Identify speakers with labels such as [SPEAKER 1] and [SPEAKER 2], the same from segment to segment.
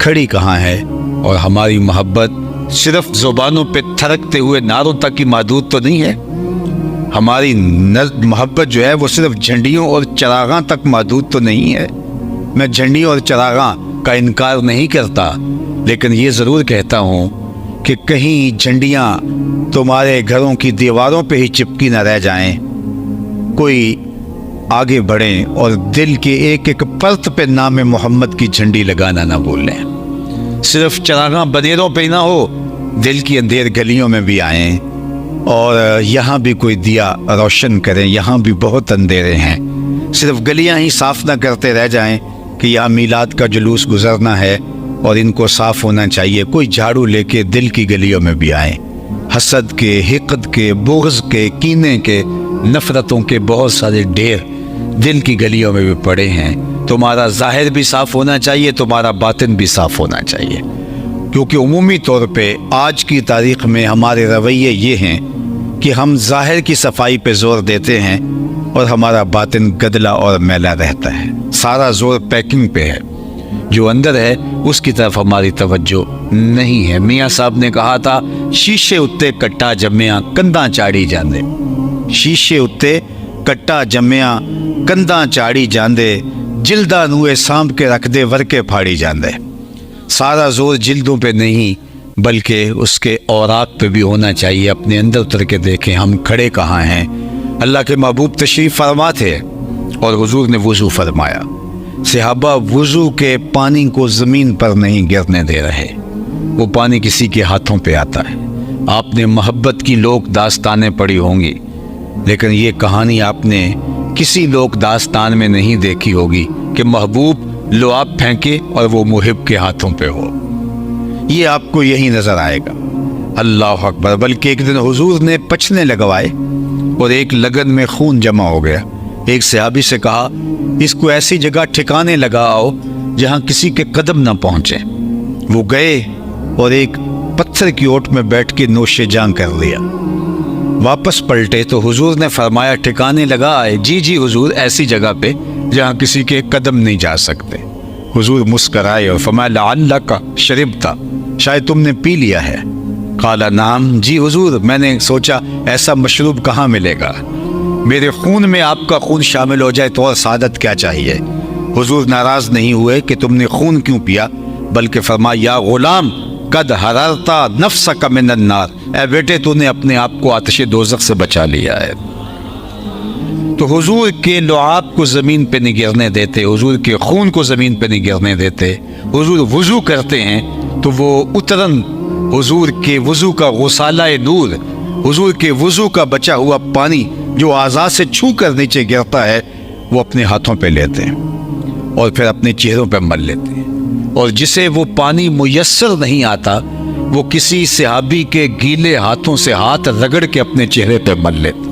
[SPEAKER 1] کھڑی کہاں ہے، اور ہماری محبت صرف زبانوں پہ تھرکتے ہوئے نعروں تک ہی محدود تو نہیں ہے. ہماری محبت جو ہے وہ صرف جھنڈیوں اور چراغاں تک محدود تو نہیں ہے. میں جھنڈیوں اور چراغاں کا انکار نہیں کرتا، لیکن یہ ضرور کہتا ہوں کہ کہیں جھنڈیاں تمہارے گھروں کی دیواروں پہ ہی چپکی نہ رہ جائیں. کوئی آگے بڑھیں اور دل کے ایک ایک پرت پہ نام محمد کی جھنڈی لگانا نہ بھولیں. صرف چراغاں بنیروں پہ ہی نہ ہو، دل کی اندھیر گلیوں میں بھی آئیں اور یہاں بھی کوئی دیا روشن کریں. یہاں بھی بہت اندھیرے ہیں. صرف گلیاں ہی صاف نہ کرتے رہ جائیں کہ یہاں میلاد کا جلوس گزرنا ہے اور ان کو صاف ہونا چاہیے. کوئی جھاڑو لے کے دل کی گلیوں میں بھی آئیں. حسد کے، حقد کے، بغض کے، کینے کے، نفرتوں کے بہت سارے ڈھیر دل کی گلیوں میں بھی پڑے ہیں. تمہارا ظاہر بھی صاف ہونا چاہیے، تمہارا باطن بھی صاف ہونا چاہیے. کیونکہ عمومی طور پہ آج کی تاریخ میں ہمارے رویے یہ ہیں کہ ہم ظاہر کی صفائی پہ زور دیتے ہیں اور ہمارا باطن گدلا اور میلا رہتا ہے. سارا زور پیکنگ پہ ہے، جو اندر ہے اس کی طرف ہماری توجہ نہیں ہے. میاں صاحب نے کہا تھا، شیشے اتے کٹا جمیا کنداں چاڑی جاندے. شیشے اتے کٹا جمیا کنداں چاڑی جاندے، جلداں نوئے سانپ کے رکھ دے ورکے پھاڑی جاندے. سارا زور جلدوں پہ نہیں بلکہ اس کے اوراق پہ بھی ہونا چاہیے. اپنے اندر اتر کے دیکھیں ہم کھڑے کہاں ہیں. اللہ کے محبوب تشریف فرما تھے اور حضور نے وضو فرمایا. صحابہ وضو کے پانی کو زمین پر نہیں گرنے دے رہے، وہ پانی کسی کے ہاتھوں پہ آتا ہے. آپ نے محبت کی لوک داستانیں پڑھی ہوں گی، لیکن یہ کہانی آپ نے کسی لوک داستان میں نہیں دیکھی ہوگی کہ محبوب لعاب پھینکے اور وہ محب کے ہاتھوں پہ ہو. یہ آپ کو یہی نظر آئے گا. اللہ اکبر. بلکہ ایک دن حضور نے پچھنے لگوائے اور ایک لگن میں خون جمع ہو گیا. ایک صحابی سے کہا، اس کو ایسی جگہ ٹھکانے لگاؤ جہاں کسی کے قدم نہ پہنچے. وہ گئے اور ایک پتھر کی اوٹ میں بیٹھ کے نوش جاں کر لیا. واپس پلٹے تو حضور نے فرمایا ٹھکانے لگائے. جی حضور، ایسی جگہ پہ جہاں کسی کے قدم نہیں جا سکتے. حضور مسکرائے اور فرمایا لعلک شربتا، شاید تم نے پی لیا ہے. قال نعم، جی حضور، میں نے سوچا ایسا مشروب کہاں ملے گا. میرے خون میں آپ کا خون شامل ہو جائے تو اور سعادت کیا چاہیے. حضور ناراض نہیں ہوئے کہ تم نے خون کیوں پیا، بلکہ فرمایا یا غلام قد حررتا نفسک من النار، اے بیٹے تو نے اپنے آپ کو آتش دوزخ سے بچا لیا ہے. تو حضور کے لعاب کو زمین پہ نہیں گرنے دیتے، حضور کے خون کو زمین پہ نہیں گرنے دیتے. حضور وضو کرتے ہیں تو وہ اترن حضور کے وضو کا غسالہ نور، حضور کے وضو کا بچا ہوا پانی جو اعضاء سے چھو کر نیچے گرتا ہے، وہ اپنے ہاتھوں پہ لیتے ہیں اور پھر اپنے چہروں پہ مل لیتے ہیں. اور جسے وہ پانی میسر نہیں آتا، وہ کسی صحابی کے گیلے ہاتھوں سے ہاتھ رگڑ کے اپنے چہرے پہ مل لیتے.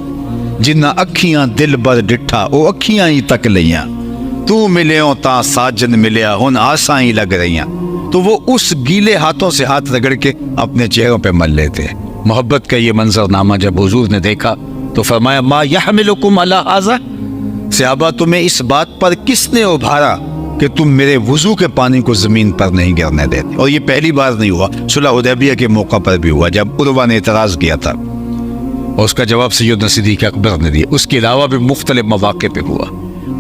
[SPEAKER 1] جنہ اکھیاں دل بر ڈٹھا او اکھیاں ہی تک لیاں، تو ملیوں تا ساجن ملیا ہن آساں ہی لگ رہیاں. تو وہ اس گیلے ہاتھوں سے ہاتھ رگڑ کے اپنے چہروں پہ مل لیتے ہیں. محبت کا یہ منظرنامہ جب حضور نے دیکھا تو فرمایا ما یحملکم علی ھذا، صحابہ تمہیں اس بات پر کس نے ابھارا کہ تم میرے وضو کے پانی کو زمین پر نہیں گرنے دیتے. اور یہ پہلی بار نہیں ہوا، صلح حدیبیہ کے موقع پر بھی ہوا جب عروہ نے اعتراض کیا تھا اور اس کا جواب سیدنا صدیق اکبر نے دیا. اس کے علاوہ بھی مختلف مواقع پہ ہوا.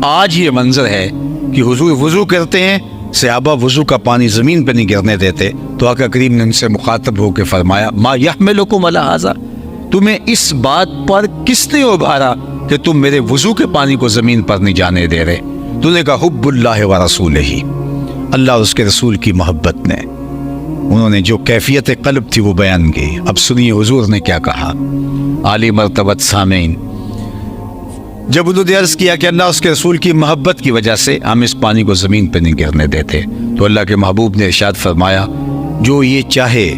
[SPEAKER 1] آج یہ منظر ہے کہ حضور وضو کرتے ہیں، صحابہ وضو کا پانی زمین پہ نہیں گرنے دیتے. تو آقا کریم نے ان سے مخاطب ہو کے فرمایا ما یحملکم علی ھذا، تمہیں اس بات پر کس نے ابھارا کہ تم میرے وضو کے پانی کو زمین پر نہیں جانے دے رہے. تو نے کہا حب اللہ و رسولہ، اللہ اور اس کے رسول کی محبت نے. انہوں نے جو کیفیت قلب تھی وہ بیان کی. اب سنیے حضور نے کیا کہا. عالی مرتبت سامعین، جب انہوں نے عرض کیا کہ اللہ اس کے رسول کی محبت کی وجہ سے ہم اس پانی کو زمین پہ نہیں گرنے دیتے، تو اللہ کے محبوب نے ارشاد فرمایا جو یہ چاہے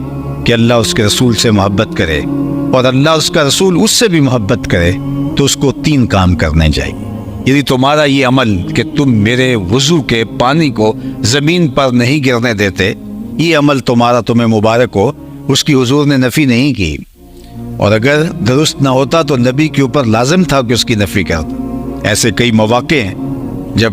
[SPEAKER 1] کہ اللہ اس کے رسول سے محبت کرے اور اللہ اس کا رسول اس سے بھی محبت کرے تو اس کو 3 کام کرنے چاہیے. یعنی تمہارا یہ عمل کہ تم میرے وضو کے پانی کو زمین پر نہیں گرنے دیتے، یہ عمل تمہیں مبارک ہو، اس کی حضور نے نفی نہیں کی. اور اگر درست نہ ہوتا تو نبی کے اوپر لازم تھا کہ اس کی نفی کرتا. ایسے کئی مواقع ہیں جب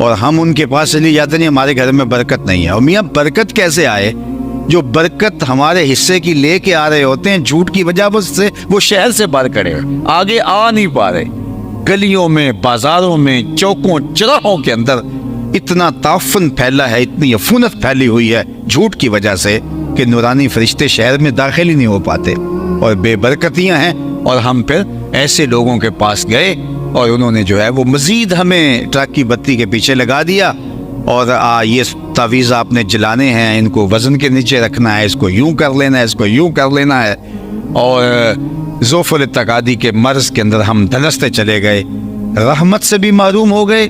[SPEAKER 1] اور ہم ان کے پاس چلی جاتے نہیں ہمارے گھر میں برکت نہیں ہے. اور میاں برکت کیسے آئے؟ جو برکت ہمارے حصے کی لے کے آ رہے ہوتے ہیں جھوٹ کی وجہ سے وہ شہر سے باہر کھڑے ہیں, آگے آ نہیں پا رہے. گلیوں میں, بازاروں میں, چوکوں چراہوں کے اندر اتنا تعفن پھیلا ہے, اتنی عفونت پھیلی ہوئی ہے جھوٹ کی وجہ سے کہ نورانی فرشتے شہر میں داخل ہی نہیں ہو پاتے, اور بے برکتیاں ہیں. اور ہم پھر ایسے لوگوں کے پاس گئے اور انہوں نے جو ہے وہ مزید ہمیں ٹرک کی بتی کے پیچھے لگا دیا, اور یہ تعویذ آپ نے جلانے ہیں, ان کو وزن کے نیچے رکھنا ہے, اس کو یوں کر لینا ہے, اس کو یوں کر لینا ہے. اور ذوف التقادی کے مرض کے اندر ہم دھنستے چلے گئے, رحمت سے بھی معروم ہو گئے.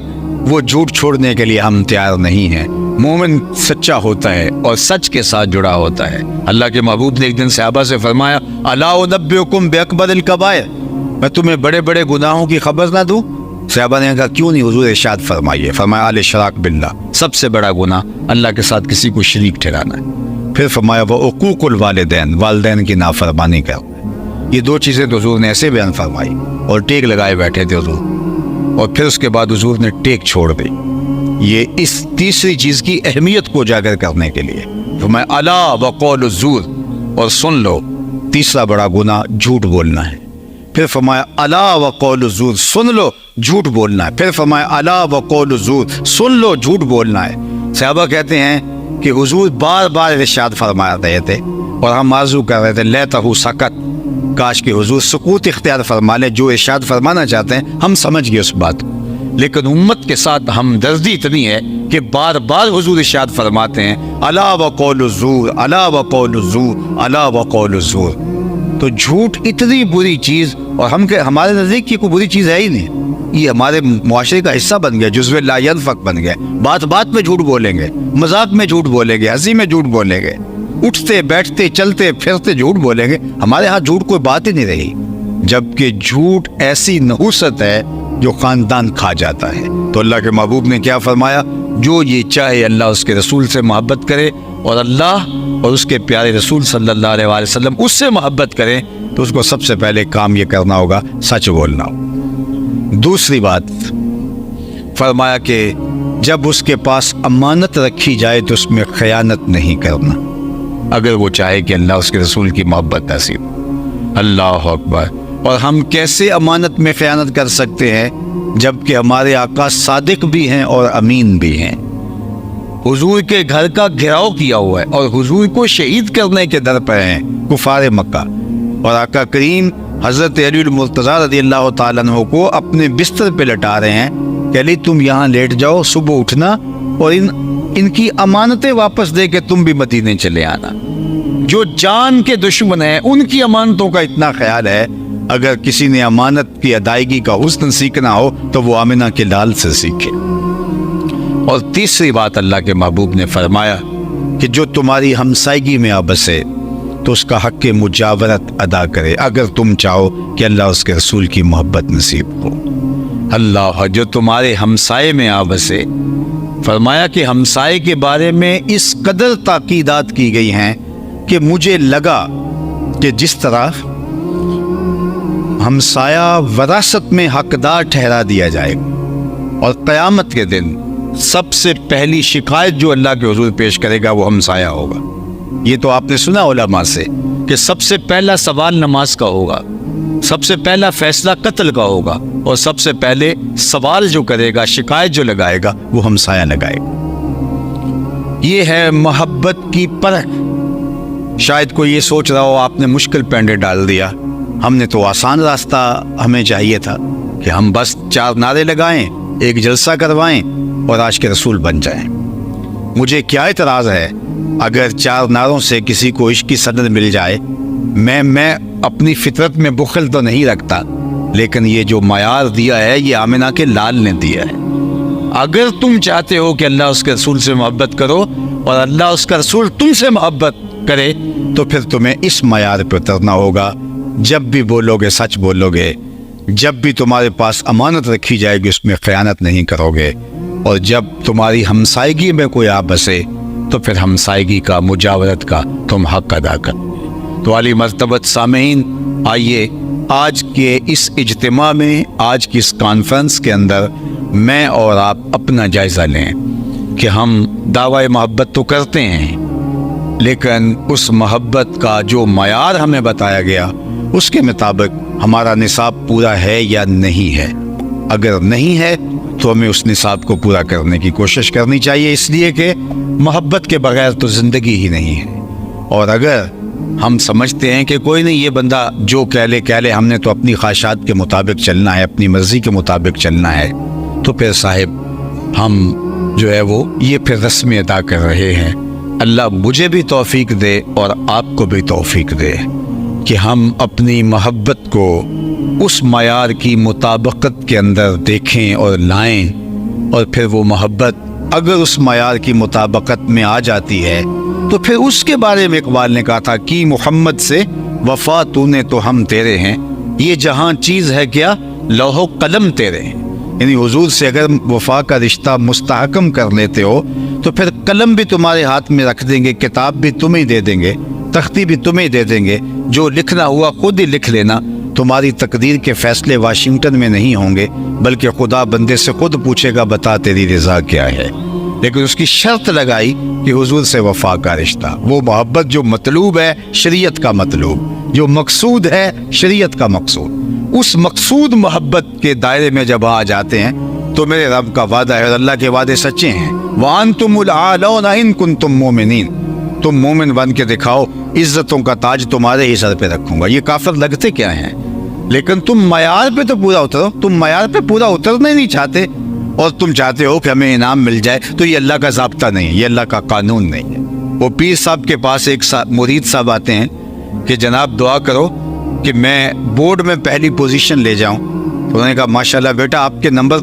[SPEAKER 1] وہ جھوٹ چھوڑنے کے لیے ہم تیار نہیں ہیں. مومن سچا ہوتا ہے اور سچ کے ساتھ جڑا ہوتا ہے. اللہ کے محبوب نے ایک دن صحابہ سے فرمایا, الا انبئکم باکبر الکبائر, میں تمہیں بڑے بڑے گناہوں کی خبر نہ دوں؟ صحابہ نے کہا کیوں نہیں حضور, ارشاد فرمائیے. فرمایا الاشراک باللہ, سب سے بڑا گناہ اللہ کے ساتھ کسی کو شریک ٹھہرانا ہے. پھر فرمایا وعقوق الوالدین, والدین کی نافرمانی کرو. یہ دو چیزیں تو حضور نے ایسے بیان فرمائی اور ٹیک لگائے بیٹھے تھے حضور, اور پھر اس کے بعد حضور نے ٹیک چھوڑ دی. یہ اس تیسری چیز کی اہمیت کو اجاگر کرنے کے لیے فرمایا الا وقول الزور, اور سن لو تیسرا بڑا گناہ جھوٹ بولنا ہے. پھر فرمایا الا وقول الزور, سن لو جھوٹ بولنا ہے. پھر فرمایا الا وقول الزور, سن لو جھوٹ بولنا ہے. صحابہ کہتے ہیں کہ حضور بار بار ارشاد فرما رہے تھے اور ہم آرزو کر رہے تھے لیتہ سکت, کاش کہ حضور سکوت اختیار فرما لے. جو ارشاد فرمانا چاہتے ہیں ہم سمجھ گئے اس بات کو, لیکن امت کے ساتھ ہمدردی اتنی ہے کہ بار بار حضور ارشاد فرماتے ہیں الا وقول الزور, الا وقول الزور, الا وقول الزور. تو جھوٹ اتنی بری چیز, اور ہمارے نزدیک کی کوئی بری چیز ہے ہی نہیں. یہ ہمارے معاشرے کا حصہ بن گیا, جزو لا ينفق بن گیا. بات بات میں جھوٹ بولیں گے, مذاق میں جھوٹ بولیں گے, ہنسی میں جھوٹ بولیں گے, اٹھتے بیٹھتے چلتے پھرتے جھوٹ بولیں گے. ہمارے ہاں جھوٹ کوئی بات ہی نہیں رہی, جبکہ جھوٹ ایسی نحوست ہے جو خاندان کھا جاتا ہے. تو اللہ کے محبوب نے کیا فرمایا, جو یہ چاہے اللہ اس کے رسول سے محبت کرے اور اللہ اور اس کے پیارے رسول صلی اللہ علیہ وسلم اس سے محبت کریں, تو اس کو سب سے پہلے کام یہ کرنا ہوگا سچ بولنا ہو. دوسری بات فرمایا کہ جب اس کے پاس امانت رکھی جائے تو اس میں خیانت نہیں کرنا, اگر وہ چاہے کہ اللہ اس کے رسول کی محبت نصیب. اللہ اکبر. اور ہم کیسے امانت میں خیانت کر سکتے ہیں جبکہ ہمارے آقا صادق بھی ہیں اور امین بھی ہیں. حضور کے گھر کا گھیراؤ کیا ہوا ہے اور حضور کو شہید کرنے کے در پہ ہیں کفار مکہ, اور آقا کریم حضرت علی المرتضی رضی اللہ تعالیٰ عنہ کو اپنے بستر پہ لٹا رہے ہیں کہ علی تم یہاں لیٹ جاؤ, صبح اٹھنا اور ان کی امانتیں واپس دے کے تم بھی مدینے چلے آنا. جو جان کے دشمن ہیں ان کی امانتوں کا اتنا خیال ہے. اگر کسی نے امانت کی ادائیگی کا حسن سیکھنا ہو تو وہ آمنہ کے لال سے سیکھے. اور تیسری بات اللہ کے محبوب نے فرمایا کہ جو تمہاری ہمسائیگی میں آ بسے تو اس کا حق مجاورت ادا کرے, اگر تم چاہو کہ اللہ اس کے رسول کی محبت نصیب ہو. اللہ, جو تمہارے ہمسائے میں آ بسے. فرمایا کہ ہمسائے کے بارے میں اس قدر تاکیدات کی گئی ہیں کہ مجھے لگا کہ جس طرح ہمسایہ وراثت میں حقدار ٹھہرا دیا جائے گا, اور قیامت کے دن سب سے پہلی شکایت جو اللہ کے حضور پیش کرے گا وہ ہمسایہ ہوگا. یہ تو آپ نے سنا علماء سے کہ سب سے پہلا سوال نماز کا ہوگا, سب سے پہلا فیصلہ قتل کا ہوگا, اور سب سے پہلے سوال جو کرے گا, شکایت جو لگائے گا وہ ہمسایہ لگائے گا. یہ ہے محبت کی پرکھ. شاید کوئی یہ سوچ رہا ہو آپ نے مشکل پینڈے ڈال دیا, ہم نے تو آسان راستہ ہمیں چاہیے تھا کہ ہم بس 4 نعرے لگائیں, ایک جلسہ کروائیں اور آج کے رسول بن جائیں. مجھے کیا اعتراض ہے اگر 4 نعروں سے کسی کو عشق کی سند مل جائے. میں اپنی فطرت میں بخل تو نہیں رکھتا, لیکن یہ جو معیار دیا ہے یہ آمنہ کے لال نے دیا ہے. اگر تم چاہتے ہو کہ اللہ اس کے رسول سے محبت کرو اور اللہ اس کا رسول تم سے محبت کرے, تو پھر تمہیں اس معیار پہ اترنا ہوگا. جب بھی بولو گے سچ بولو گے, جب بھی تمہارے پاس امانت رکھی جائے گی اس میں خیانت نہیں کرو گے, اور جب تمہاری ہمسائیگی میں کوئی آ بسے تو پھر ہمسائیگی کا, مجاورت کا تم حق ادا کر. تو عالی مرتبت سامعین, آئیے آج کے اس اجتماع میں, آج کی اس کانفرنس کے اندر میں اور آپ اپنا جائزہ لیں کہ ہم دعوی محبت تو کرتے ہیں، لیکن اس محبت کا جو معیار ہمیں بتایا گیا اس کے مطابق ہمارا نصاب پورا ہے یا نہیں ہے۔ اگر نہیں ہے تو ہمیں اس نصاب کو پورا کرنے کی کوشش کرنی چاہیے، اس لیے کہ محبت کے بغیر تو زندگی ہی نہیں ہے۔ اور اگر ہم سمجھتے ہیں کہ کوئی نہیں، یہ بندہ جو کہہ لے ہم نے تو اپنی خواہشات کے مطابق چلنا ہے، اپنی مرضی کے مطابق چلنا ہے، تو پھر صاحب ہم جو ہے وہ یہ پھر رسمی ادا کر رہے ہیں۔ اللہ مجھے بھی توفیق دے اور آپ کو بھی توفیق دے کہ ہم اپنی محبت کو اس معیار کی مطابقت کے اندر دیکھیں اور لائیں، اور پھر وہ محبت اگر اس معیار کی مطابقت میں آ جاتی ہے تو پھر اس کے بارے میں اقبال نے کہا تھا کہ محمد سے وفا تو نے تو ہم تیرے ہیں، یہ جہاں چیز ہے کیا لوح و قلم تیرے ہیں۔ یعنی حضور سے اگر وفا کا رشتہ مستحکم کر لیتے ہو تو پھر قلم بھی تمہارے ہاتھ میں رکھ دیں گے، کتاب بھی تمہیں دے دیں گے، تختی بھی تمہیں دے دیں گے، جو لکھنا ہوا خود ہی لکھ لینا۔ تمہاری تقدیر کے فیصلے واشنگٹن میں نہیں ہوں گے، بلکہ خدا بندے سے خود پوچھے گا بتا تیری رضا کیا ہے۔ لیکن اس کی شرط لگائی کہ حضور سے وفا کا رشتہ، وہ محبت جو مطلوب ہے شریعت کا مطلوب، جو مقصود ہے شریعت کا مقصود، اس مقصود محبت کے دائرے میں جب آ جاتے ہیں تو میرے رب کا وعدہ ہے اور اللہ کے وعدے سچے ہیں۔ وَأَنْتُمُ الْأَعْلَوْنَ إِن كُنتُم مُؤْمِنِينَ، تم مومن بن کے دکھاؤ، عزتوں کا تاج تمہارے ہی سر پہ رکھوں گا۔ یہ کافر لگتے کیا ہیں، لیکن تم معیار پہ تو پورا اترو۔ تم معیار پہ پورا اترنا ہی نہیں چاہتے اور تم چاہتے ہو کہ ہمیں انعام مل جائے، تو یہ اللہ کا ضابطہ نہیں ہے، یہ اللہ کا قانون نہیں ہے۔ وہ پیر صاحب کے پاس ایک مرید صاحب آتے ہیں کہ جناب دعا کرو کہ میں بورڈ میں پہلی پوزیشن لے جاؤں۔ تو انہوں نے کہا ماشاءاللہ بیٹا آپ کے نمبر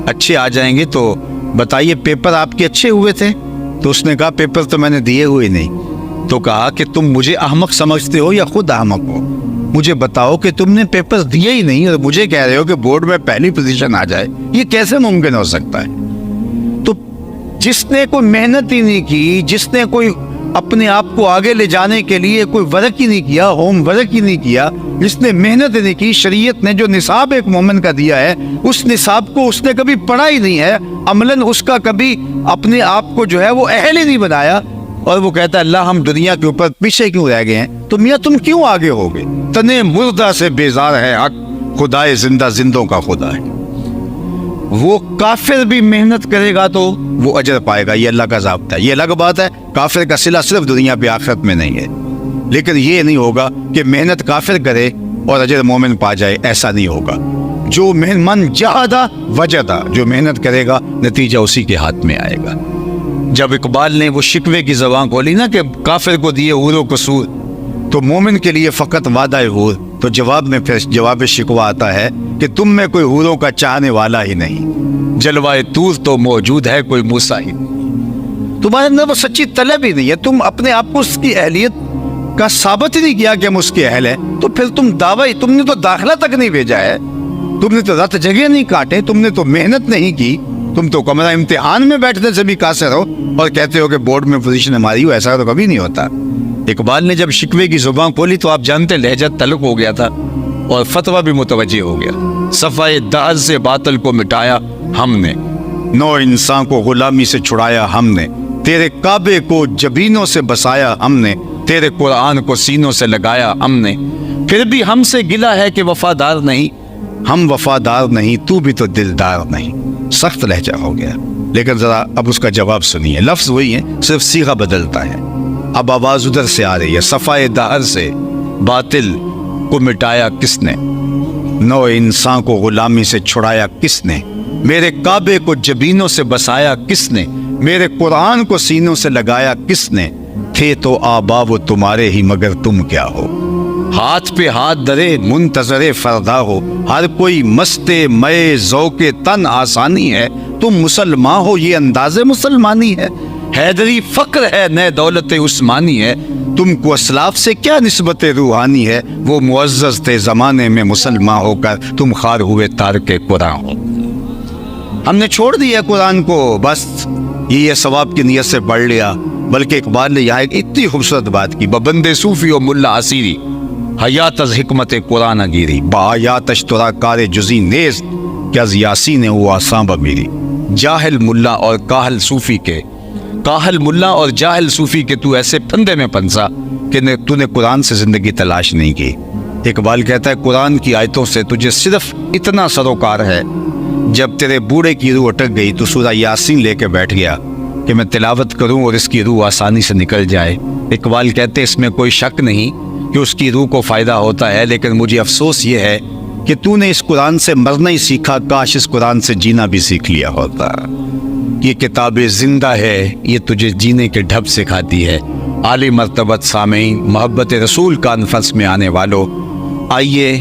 [SPEAKER 1] اچھے آ جائیں گے، تو بتائیے پیپر آپ کے اچھے ہوئے تھے؟ تو اس نے کہا پیپر تو میں نے دیے ہوئے نہیں۔ تو کہا کہ تم مجھے احمق سمجھتے ہو یا خود احمق ہو؟ مجھے بتاؤ کہ تم نے پیپر دیے ہی نہیں اور مجھے کہہ رہے ہو کہ بورڈ میں پہلی پوزیشن آ جائے، یہ کیسے ممکن ہو سکتا ہے؟ تو جس نے کوئی محنت ہی نہیں کی، جس نے کوئی اپنے آپ کو آگے لے جانے کے لیے کوئی ورک ہی نہیں کیا، ہوم ورک ہی نہیں کیا، جس نے محنت ہی نہیں کی، شریعت نے جو نصاب ایک مومن کا دیا ہے اس نصاب کو اس نے کبھی پڑھا ہی نہیں ہے، عملاً اس کا کبھی اپنے آپ کو جو ہے وہ اہل ہی نہیں بنایا، اور وہ کہتا ہے اللہ ہم دنیا کے اوپر پیچھے کیوں رہ گئے ہیں؟ تو میاں تم کیوں آگے ہو گئے؟ تنے مردہ سے بیزار ہے حق، خدائے زندہ زندوں کا خدا ہے۔ وہ کافر بھی محنت کرے گا تو وہ اجر پائے گا، یہ اللہ کا ضابطہ ہے۔ یہ الگ بات ہے کافر کا صلہ صرف دنیا پہ آخرت میں نہیں ہے، لیکن یہ نہیں ہوگا کہ محنت کافر کرے اور اجر مومن پا جائے، ایسا نہیں ہوگا۔ جو من جہدہ وجدہ، جو محنت کرے گا نتیجہ اسی کے ہاتھ میں آئے گا۔ جب اقبال نے وہ شکوے کی زبان کھولی نا کہ کافر کو دیے حور و قصور تو مومن کے لیے فقط وعدہ حور، تو جواب میں پھر جواب شکوہ آتا ہے کہ تم میں کوئی حوروں کا چاہنے والا ہی نہیں، جلوائے طور تو موجود ہے کوئی موسیٰ ہی نہیں۔ تمہارے اندر وہ سچی طلب ہی نہیں ہے، تم اپنے آپ کو اس کی اہلیت کا ثابت ہی نہیں کیا کہ ہم اس کے اہل ہیں، تو پھر تم دعوی، تم نے تو داخلہ تک نہیں بھیجا ہے، تم نے تو رات جگہ نہیں کاٹے، تم نے تو محنت نہیں کی، تم تو کمرہ امتحان میں بیٹھنے سے بھی قاصر ہو اور کہتے ہو کہ بورڈ میں پوزیشن ہماری ہو، ایسا تو کبھی نہیں ہوتا۔ اقبال نے جب شکوے کی زبان کھولی تو آپ جانتے لہجہ تلق ہو گیا تھا اور فتویٰ بھی متوجہ ہو گیا۔ صفائے دہر سے باطل کو مٹایا ہم نے، نو انسان کو غلامی سے چھڑایا ہم نے، تیرے کعبے کو جبینوں سے بسایا ہم نے، تیرے قرآن کو سینوں سے لگایا ہم نے، پھر بھی ہم سے گلہ ہے کہ وفادار نہیں، ہم وفادار نہیں تو بھی تو دلدار نہیں۔ سخت لہجہ ہو گیا، لیکن ذرا اب اس کا جواب سنیے، لفظ وہی ہے صرف صیغہ بدلتا ہے۔ اب آواز ادھر سے آ رہی ہے، صفائے دہر سے باطل کو مٹایا کس نے، نو انسان کو غلامی سے چھڑایا کس نے، میرے کعبے کو جبینوں سے بسایا کس نے، میرے قرآن کو سینوں سے لگایا کس نے، تھے تو آبا وہ تمہارے ہی مگر تم کیا ہو، ہاتھ پہ ہاتھ درے منتظر فردا ہو، ہر کوئی مستے مئے ذوق تن آسانی ہے، تم مسلمان ہو یہ انداز مسلمانی ہے، حیدری فقر ہے نئے دولت عثمانی ہے، تم کو اسلاف سے کیا نسبت روحانی ہے، وہ معزز تھے زمانے میں مسلمان ہو کر تم خار ہوئے تارک قرآن ہو۔ ہم نے چھوڑ دیا قرآن کو، بس یہ ثواب کی نیت سے پڑھ لیا، بلکہ اقبال نے یہاں ایک اتنی خوبصورت بات کی، ببند صوفی و ملا اسیری حیات از حکمت قرآن گیری، با آیاتش ترا کار جزی نیست، کہ از یاسین وہ آساں میری جاہل ملا اور کاہل صوفی کے تو ایسے پھندے میں پھنسا کہ تو نے قرآن سے زندگی تلاش نہیں کی۔ اقبال کہتا ہے قرآن کی آیتوں سے تجھے صرف اتنا سروکار ہے، جب تیرے بوڑھے کی روح اٹک گئی تو سورہ یاسین لے کے بیٹھ گیا کہ میں تلاوت کروں اور اس کی روح آسانی سے نکل جائے۔ اقبال کہتے اس میں کوئی شک نہیں کہ اس کی روح کو فائدہ ہوتا ہے، لیکن مجھے افسوس یہ ہے کہ تو نے اس قرآن سے مرنا ہی سیکھا، کاش اس قرآن سے جینا بھی سیکھ لیا ہوتا۔ یہ کتاب زندہ ہے، یہ تجھے جینے کے ڈھب سکھاتی ہے۔ عالی مرتبت سامعین، محبت رسول کانفرنس میں آنے والوں، آئیے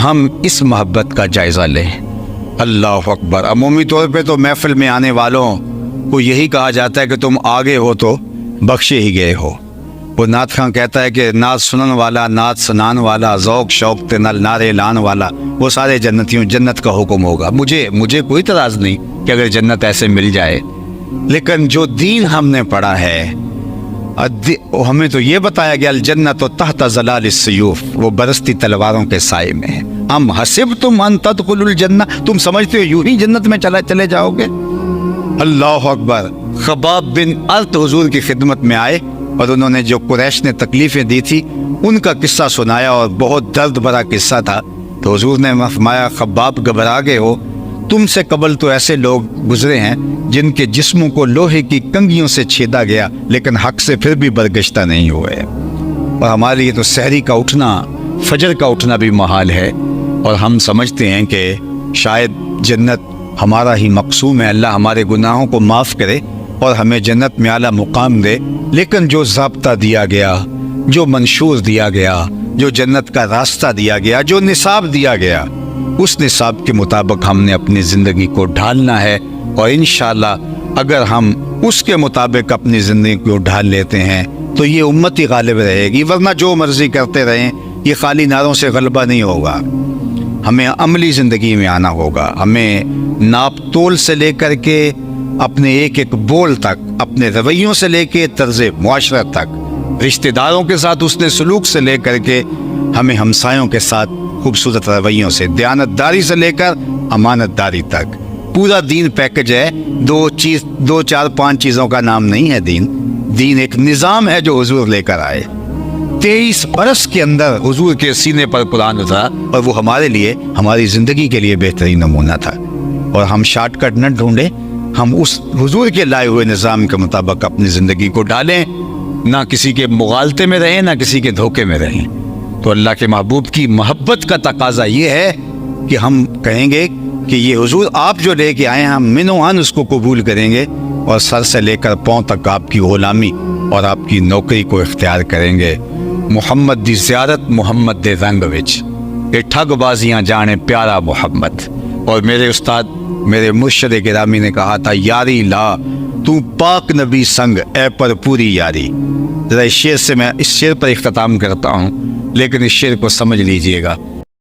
[SPEAKER 1] ہم اس محبت کا جائزہ لیں۔ اللہ اکبر۔ عمومی طور پہ تو محفل میں آنے والوں کو یہی کہا جاتا ہے کہ تم آگے ہو تو بخشے ہی گئے ہو۔ وہ نعت خاں کہتا ہے کہ نعت سنن والا، نعت سنان والا، ذوق شوق تے نل نعرے لان والا، وہ سارے جنتیوں، جنت کا حکم ہوگا۔ مجھے کوئی اعتراض نہیں کہ اگر جنت ایسے مل جائے، لیکن جو دین ہم نے پڑھا ہے ہمیں تو یہ بتایا گیا الجنت تحت ظلال السیوف، وہ برستی تلواروں کے سائے میں ہے۔ ام حسبتم ان تدخلوا الجنہ، تم سمجھتے ہو یوں ہی جنت میں چلے جاؤ گے؟ اللہ اکبر۔ خباب بن ارت حضور کی خدمت میں آئے اور انہوں نے جو قریش نے تکلیفیں دی تھی ان کا قصہ سنایا، اور بہت درد بھرا قصہ تھا۔ تو حضور نے فرمایا خباب گھبرا گئے ہو، تم سے قبل تو ایسے لوگ گزرے ہیں جن کے جسموں کو لوہے کی کنگھیوں سے چھیدا گیا لیکن حق سے پھر بھی برگشتہ نہیں ہوئے۔ اور ہمارے لیے تو سحری کا اٹھنا، فجر کا اٹھنا بھی محال ہے، اور ہم سمجھتے ہیں کہ شاید جنت ہمارا ہی مقصوم ہے، اللہ ہمارے گناہوں کو معاف کرے اور ہمیں جنت میں اعلیٰ مقام دے۔ لیکن جو ضابطہ دیا گیا، جو منشور دیا گیا، جو جنت کا راستہ دیا گیا، جو نصاب دیا گیا، اس نصاب کے مطابق ہم نے اپنی زندگی کو ڈھالنا ہے، اور انشاءاللہ اگر ہم اس کے مطابق اپنی زندگی کو ڈھال لیتے ہیں تو یہ امت ہی غالب رہے گی، ورنہ جو مرضی کرتے رہیں یہ خالی نعروں سے غلبہ نہیں ہوگا۔ ہمیں عملی زندگی میں آنا ہوگا، ہمیں ناپ تول سے لے کر کے اپنے ایک ایک بول تک، اپنے رویوں سے لے کے طرز معاشرت تک، رشتہ داروں کے ساتھ اس نے سلوک سے لے کر کے ہمیں ہمسایوں کے ساتھ خوبصورت رویوں سے، دیانت داری سے لے کر امانت داری تک، پورا دین پیکج ہے۔ دو چار پانچ چیزوں کا نام نہیں ہے دین ایک نظام ہے جو حضور لے کر آئے۔ 23 برس کے اندر حضور کے سینے پر قرآن اترا، اور وہ ہمارے لیے، ہماری زندگی کے لیے بہترین نمونہ تھا۔ اور ہم شارٹ کٹ نہ ڈھونڈیں، ہم اس حضور کے لائے ہوئے نظام کے مطابق اپنی زندگی کو ڈالیں، نہ کسی کے مغالطے میں رہیں، نہ کسی کے دھوکے میں رہیں۔ تو اللہ کے محبوب کی محبت کا تقاضا یہ ہے کہ ہم کہیں گے کہ یہ حضور آپ جو لے کے آئے ہیں، ہم منو ان اس کو قبول کریں گے، اور سر سے لے کر پاؤں تک آپ کی غلامی اور آپ کی نوکری کو اختیار کریں گے۔ محمد دی زیارت محمد دے رنگ وچ، یہ ٹھگ بازیاں جانے پیارا محمد۔ اور میرے استاد، میرے مرشد گرامی نے کہا تھا یاری لا تو پاک نبی سنگ اے پر پوری یاری۔ ذرا اس شعر سے میں اس شعر پر اختتام کرتا ہوں، لیکن اس شعر کو سمجھ لیجئے گا۔